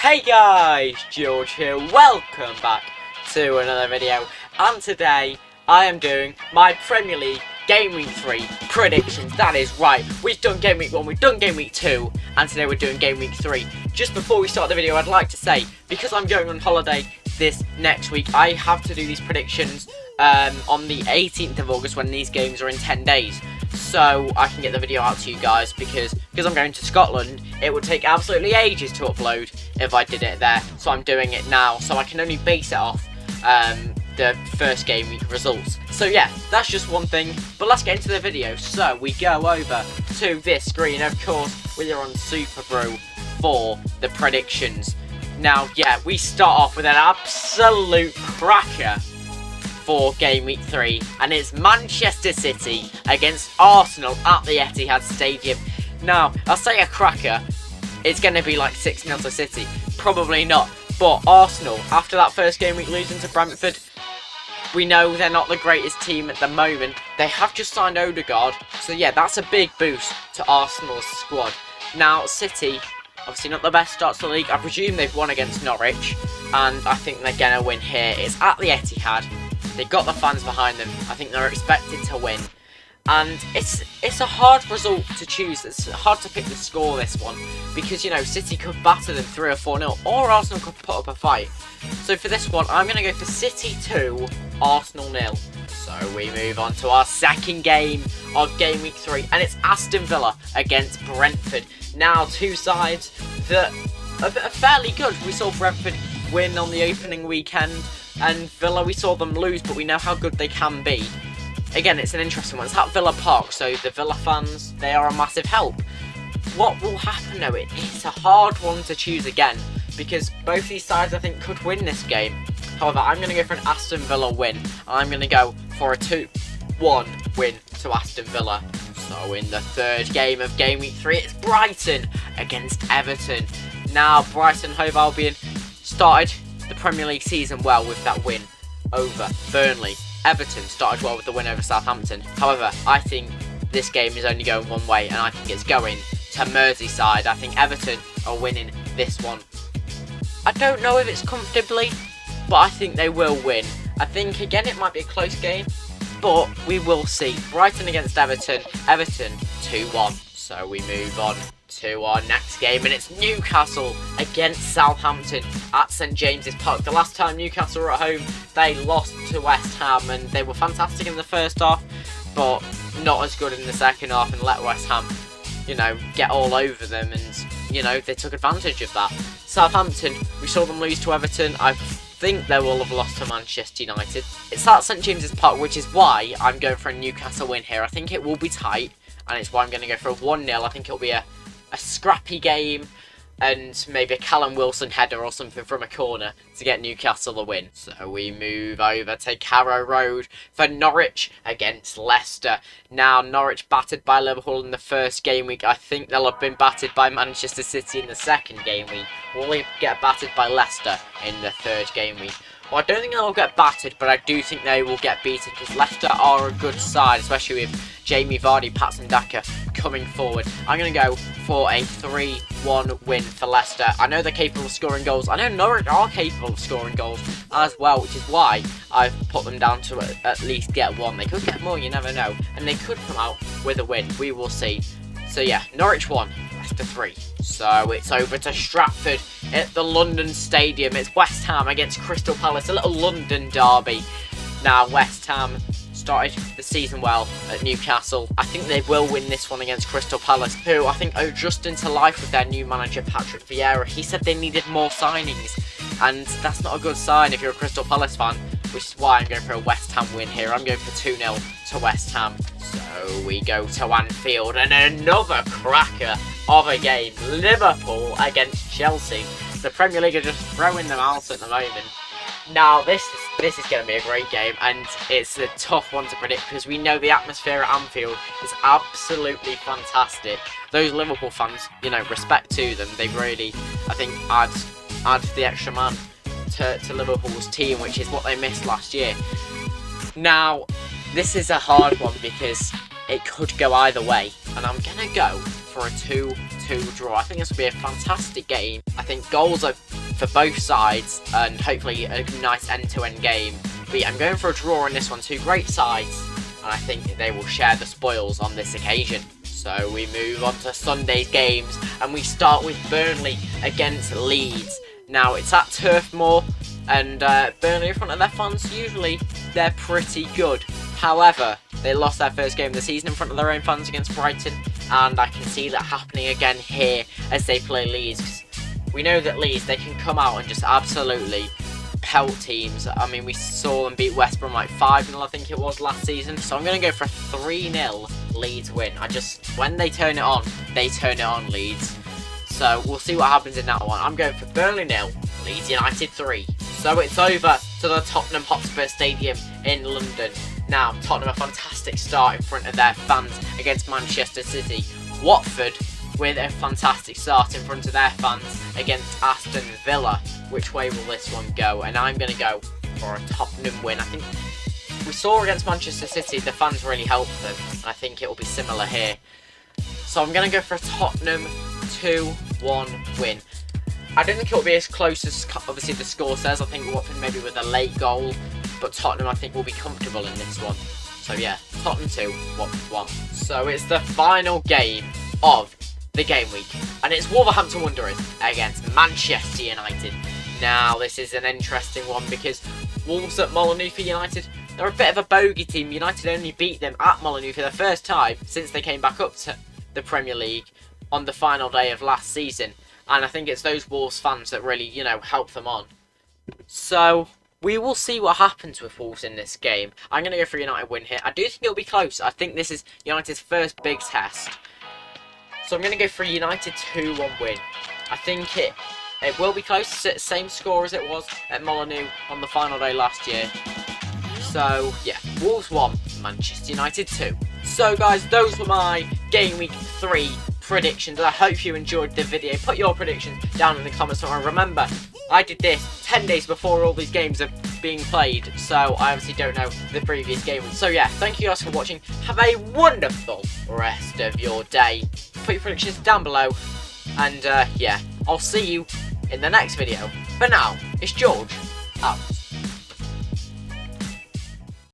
Hey guys, George here, welcome back to another video, and today I am doing my Premier League Game Week 3 predictions. That is right, we've done Game Week 1, we've done Game Week 2, and today we're doing Game Week 3. Just before we start the video, I'd like to say, because I'm going on holiday this next week, I have to do these predictions on the 18th of August when these games are in 10 days. So I can get the video out to you guys, because I'm going to Scotland, it would take absolutely ages to upload if I did it there. So I'm doing it now, so I can only base it off the first game week results. So yeah, that's just one thing, but let's get into the video. So we go over to this screen, of course we are on Super Brew for the predictions. Now yeah, we start off with an absolute cracker for Game Week 3, and it's Manchester City against Arsenal at the Etihad Stadium. Now, I'll say a cracker, it's going to be like 6-0 to City. Probably not, but Arsenal, after that first game week losing to Brentford, we know they're not the greatest team at the moment. They have just signed Odegaard, so yeah, that's a big boost to Arsenal's squad. Now, City, obviously not the best start to the league. I presume they've won against Norwich, and I think they're going to win here. It's at the Etihad. They've got the fans behind them. I think they're expected to win. And it's a hard result to choose. It's hard to pick the score, this one. Because, you know, City could batter them 3 or 4-0. Or Arsenal could put up a fight. So for this one, I'm going to go for City 2, Arsenal 0. So we move on to our second game of Game Week 3. And it's Aston Villa against Brentford. Now, two sides that are fairly good. We saw Brentford win on the opening weekend. And Villa, we saw them lose, but we know how good they can be. Again, it's an interesting one. It's at Villa Park, so the Villa fans, they are a massive help. What will happen though? It's a hard one to choose again, because both these sides, I think, could win this game. However, I'm going to go for an Aston Villa win. I'm going to go for a 2-1 win to Aston Villa. So in the third game of Game Week 3, it's Brighton against Everton. Now, Brighton Hove Albion started the Premier League season well with that win over Burnley. Everton started well with the win over Southampton. However, I think this game is only going one way, and I think it's going to Merseyside. I think Everton are winning this one. I don't know if it's comfortably, but I think they will win. I think, again, it might be a close game, but we will see. Brighton against Everton. Everton 2-1. So we move on to our next game, and it's Newcastle against Southampton at St James's Park. The last time Newcastle were at home, they lost to West Ham, and they were fantastic in the first half, but not as good in the second half, and let West Ham, you know, get all over them, and, you know, they took advantage of that. Southampton, we saw them lose to Everton. I think they will have lost to Manchester United. It's at St James's Park, which is why I'm going for a Newcastle win here. I think it will be tight, and it's why I'm going to go for a 1-0. I think it'll be a scrappy game, and maybe a Callum Wilson header or something from a corner to get Newcastle a win. So we move over to Carrow Road for Norwich against Leicester. Now, Norwich battered by Liverpool in the first game week. I think they'll have been battered by Manchester City in the second game week. Will they get battered by Leicester in the third game week? Well, I don't think they'll get battered, but I do think they will get beaten, because Leicester are a good side, especially with Jamie Vardy, Patson Daka coming forward. I'm going to go for a 3-1 win for Leicester. I know they're capable of scoring goals. I know Norwich are capable of scoring goals as well, which is why I've put them down to at least get one. They could get more, you never know. And they could come out with a win. We will see. So yeah, Norwich 1, Leicester 3. So it's over to Stratford at the London Stadium. It's West Ham against Crystal Palace, a little London derby. Now, West Ham started the season well at Newcastle. I think they will win this one against Crystal Palace, who I think are adjusting to life with their new manager, Patrick Vieira. He said they needed more signings, and that's not a good sign if you're a Crystal Palace fan, which is why I'm going for a West Ham win here. I'm going for 2-0 to West Ham. So we go to Anfield, and another cracker of a game. Liverpool against Chelsea. The Premier League are just throwing them out at the moment. Now, this is going to be a great game, and it's a tough one to predict, because we know the atmosphere at Anfield is absolutely fantastic. Those Liverpool fans, you know, respect to them. They really, I think, add the extra man to Liverpool's team, which is what they missed last year. Now, this is a hard one, because it could go either way, and I'm going to go for a 2-2 draw. I think this will be a fantastic game. I think goals are for both sides, and hopefully a nice end-to-end game. But yeah, I'm going for a draw in this one. Two great sides, and I think they will share the spoils on this occasion. So we move on to Sunday's games, and we start with Burnley against Leeds. Now, it's at Turf Moor, and Burnley in front of their fans, usually they're pretty good. However, they lost their first game of the season in front of their own fans against Brighton, and I can see that happening again here as they play Leeds. We know that Leeds, they can come out and just absolutely pelt teams. I mean, we saw them beat West Brom like 5-0, I think it was, last season. So I'm going to go for a 3-0 Leeds win. When they turn it on, Leeds. So we'll see what happens in that one. I'm going for Burnley 0, Leeds United 3. So it's over to the Tottenham Hotspur Stadium in London. Now, Tottenham a fantastic start in front of their fans against Manchester City. Watford with a fantastic start in front of their fans against Aston Villa. Which way will this one go? And I'm going to go for a Tottenham win. I think we saw against Manchester City, the fans really helped them. And I think it will be similar here. So I'm going to go for a Tottenham 2-1 win. I don't think it will be as close as obviously the score says. I think Watford maybe with a late goal. But Tottenham, I think, will be comfortable in this one. So yeah, Tottenham 2, Watford 1. So it's the final game of the game week. And it's Wolverhampton Wanderers against Manchester United. Now, this is an interesting one because Wolves at Molineux for United, they're a bit of a bogey team. United only beat them at Molineux for the first time since they came back up to the Premier League on the final day of last season. And I think it's those Wolves fans that really, help them on. So we will see what happens with Wolves in this game. I'm going to go for a United win here. I do think it'll be close. I think this is United's first big test. So I'm going to go for a United 2-1 win. I think it will be close. It's the same score as it was at Molineux on the final day last year. So, yeah, Wolves 1, Manchester United 2. So, guys, those were my Game Week 3 predictions. I hope you enjoyed the video. Put your predictions down in the comments. And remember, I did this 10 days before all these games are being played, so I obviously don't know the previous game. So yeah, thank you guys for watching. Have a wonderful rest of your day. Put your predictions down below, and yeah, I'll see you in the next video. For now, it's George, out.